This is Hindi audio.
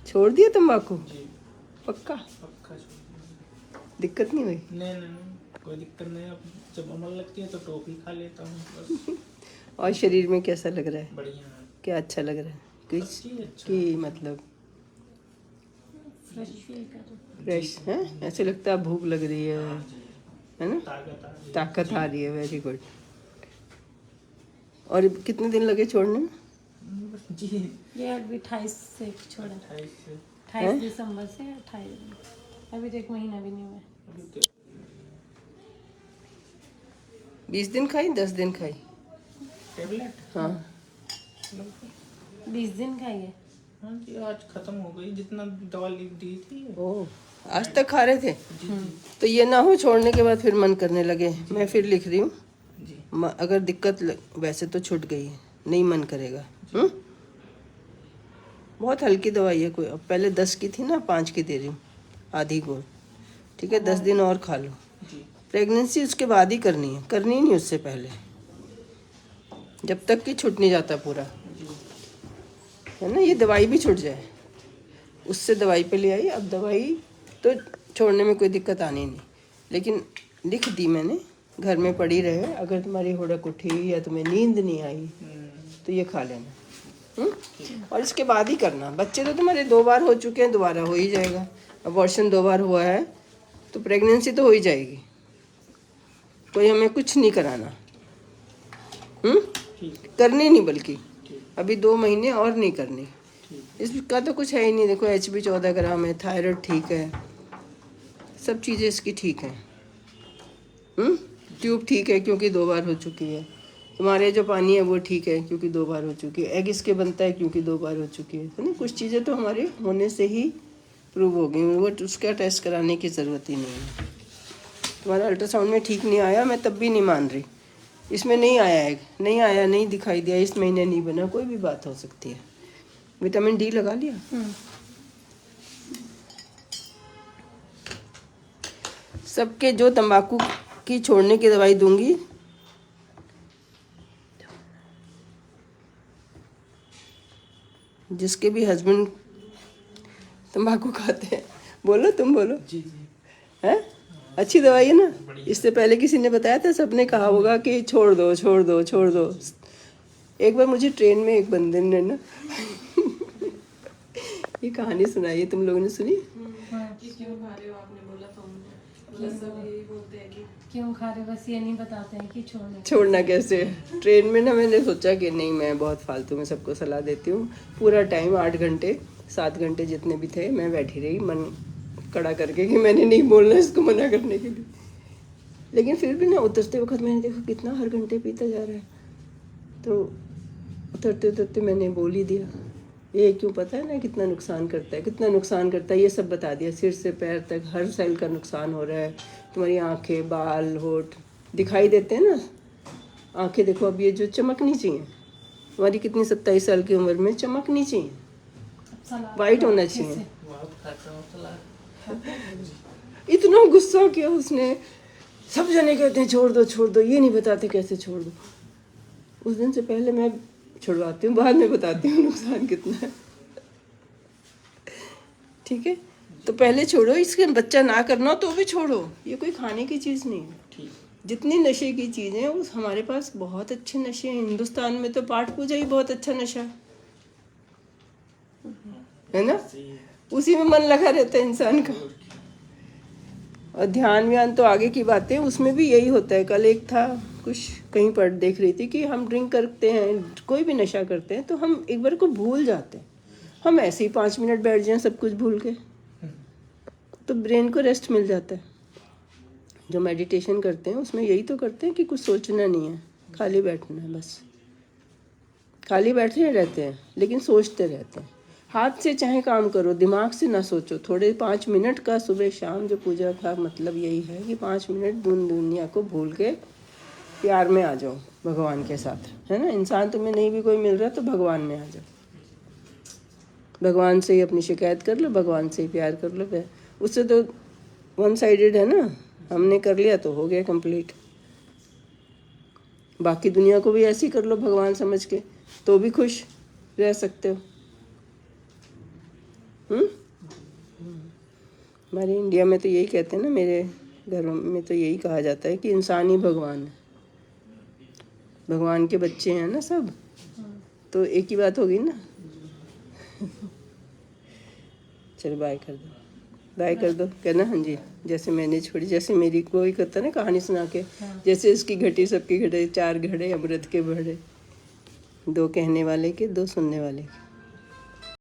छोड़ दिया तंबाकू? जी पक्का? पक्का छोड़ दिक्कत नहीं हुई? नहीं कोई दिक्कत नहीं। अब जब अमल लगती है तो टॉफी खा लेता हूँ बस। और शरीर में कैसा लग रहा है? बढ़िया है। क्या अच्छा लग रहा है? सब किस चीज़ अच्छा की मतलब फ्रेश फील कर रही हूँ। फ्रेश है? ऐसे लगता है भूख लग रही है ना? ताकत आ रही है। ताकत आ रही है, वेरी गुड। और कितने दिन लगे छोड़ने में? जी ये अभी 28 से छोड़ा, 28 से 28 दिसंबर से 28, अभी तो 1 महीना भी नहीं हुआ। अभी तो 20 दिन खाई, 10 दिन खाई? टेबलेट हाँ। 20 दिन खाई है। हाँ जी आज खत्म हो गई जितना दवा लिख दी थी। ओह, आज तक खा रहे थे? जी जी तो ये ना हो छोड़ने के बाद फिर मन करने लगे। मैं फिर लिख रही हूँ, जी अगर दिक्कत वैसे तो छूट गई है, नहीं मन करेगा। बहुत हल्की दवाई है, कोई अब पहले 10 की थी ना, 5 की दे रही हूँ, आधी गोल। ठीक है, 10 दिन और खा लो। जी प्रेगनेंसी उसके बाद ही करनी है, करनी ही नहीं उससे पहले, जब तक कि छूट नहीं जाता पूरा, जी है ना। ये दवाई भी छूट जाए, उससे दवाई पे ले आई। अब दवाई तो छोड़ने में कोई दिक्कत आनी नहीं, लेकिन लिख दी मैंने, घर में पड़ी रहे। अगर तुम्हारी हुड़क उठी या तुम्हें नींद नहीं आई तो ये खा लेना। और इसके बाद ही करना। बच्चे तो तुम्हारे 2 बार हो चुके हैं, दोबारा हो ही जाएगा। अबॉर्शन 2 बार हुआ है तो प्रेगनेंसी तो हो ही जाएगी। कोई हमें कुछ नहीं कराना, ठीक है करनी नहीं, बल्कि ठीक अभी 2 महीने और नहीं करनी। ठीक इसका तो कुछ है ही नहीं। देखो HB 14 ग्राम है, थायराइड ठीक है, सब चीज़ें इसकी ठीक हैं। ट्यूब ठीक है क्योंकि 2 बार हो चुकी है। तुम्हारे जो पानी है वो ठीक है क्योंकि 2 बार हो चुकी है। एग इसके बनता है क्योंकि 2 बार हो चुकी है ना। कुछ चीज़ें तो हमारे होने से ही प्रूव हो गई, वो उसका टेस्ट कराने की ज़रूरत ही नहीं है। तुम्हारा अल्ट्रासाउंड में ठीक नहीं आया, मैं तब भी नहीं मान रही। इसमें नहीं आया एग, नहीं आया, नहीं दिखाई दिया, इस महीने नहीं बना, कोई भी बात हो सकती है। विटामिन D लगा लिया? सबके जो तंबाकू की छोड़ने की दवाई दूंगी, जिसके भी हस्बैंड तंबाकू खाते हैं, बोलो, तुम बोलो। जी जी हैं? अच्छी दवाई है ना? इससे पहले किसी ने बताया था? सबने कहा होगा कि छोड़ दो छोड़ दो छोड़ दो। एक बार मुझे ट्रेन में एक बंदे ने ना ये कहानी सुनाई है, तुम लोगों ने सुनी? क्यों खा रहे हो आपने बोला तो बोला सब यही बोलते हैं कि क्यों खा रहे, बस ये नहीं बताते हैं कि छोड़ना। छोड़ना कैसे। ट्रेन में ना मैंने सोचा कि नहीं, मैं बहुत फालतू में सबको सलाह देती हूँ। पूरा टाइम 8 घंटे 7 घंटे जितने भी थे, मैं बैठी रही मन कड़ा करके कि मैंने नहीं बोलना इसको मना करने के लिए। लेकिन फिर भी ना उतरते वक्त मैंने देखा कितना हर घंटे पीता जा रहा है, तो उतरते उतरते मैंने बोल ही दिया। ये क्यों, पता है ना कितना नुकसान करता है, कितना नुकसान करता है, ये सब बता दिया। सिर से पैर तक हर सेल का नुकसान हो रहा है। तुम्हारी आंखें, बाल, होठ दिखाई देते हैं ना। आंखें देखो, अब ये जो चमकनी चाहिए, तुम्हारी कितनी 27 साल की उम्र में चमकनी चाहिए, वाइट होना चाहिए। बहुत खाता हूँ सलाद। इतना गुस्सा किया उसने। सब जने कहते हैं छोड़ दो छोड़ दो, ये नहीं बताते कैसे छोड़ दो। उस दिन से पहले मैं छुड़वाती हूँ, बाद में बताती हूँ नुकसान कितना है। ठीक है, तो पहले छोड़ो। इसके बच्चा ना करना हो तो भी छोड़ो, ये कोई खाने की चीज़ नहीं है। ठीक जितनी नशे की चीज़ें हैं उस हमारे पास बहुत अच्छे नशे हैं। हिंदुस्तान में तो पाठ पूजा ही बहुत अच्छा नशा है ना। सही है। उसी में मन लगा रहता है इंसान का। और ध्यान व्यान तो आगे की बातें, उसमें भी यही होता है। कल एक था कुछ कहीं पर देख रही थी कि हम ड्रिंक करते हैं, कोई भी नशा करते हैं तो हम एक बार को भूल जाते हैं। हम ऐसे ही 5 मिनट बैठ जाएं सब कुछ भूल के, तो ब्रेन को रेस्ट मिल जाता है। जो मेडिटेशन करते हैं उसमें यही तो करते हैं कि कुछ सोचना नहीं है, खाली बैठना है बस। खाली बैठे रहते हैं लेकिन सोचते रहते हैं। हाथ से चाहे काम करो, दिमाग से ना सोचो। थोड़े 5 मिनट का सुबह शाम जो पूजा का मतलब यही है कि 5 मिनट दुनिया को भूल के प्यार में आ जाओ भगवान के साथ, है ना। इंसान तुम्हें नहीं भी कोई मिल रहा तो भगवान में आ जाओ। भगवान से ही अपनी शिकायत कर लो, भगवान से ही प्यार कर लो। उससे तो 1 साइडेड है ना, हमने कर लिया तो हो गया कंप्लीट। बाकी दुनिया को भी ऐसे ही कर लो भगवान समझ के, तो भी खुश रह सकते हो। हमारे इंडिया में तो यही कहते हैं ना, मेरे घरों में तो यही कहा जाता है कि इंसान ही भगवान है, भगवान के बच्चे हैं ना सब, तो एक ही बात होगी ना। चलो बाय कर दो, बाय कर दो, कहना हाँ जी। जैसे मैंने छोड़ी, जैसे मेरी कोई कहता ना कहानी सुना के, जैसे इसकी घटी सबकी घटे, 4 घड़े अमृत के बढ़े, 2 कहने वाले के 2 सुनने वाले के।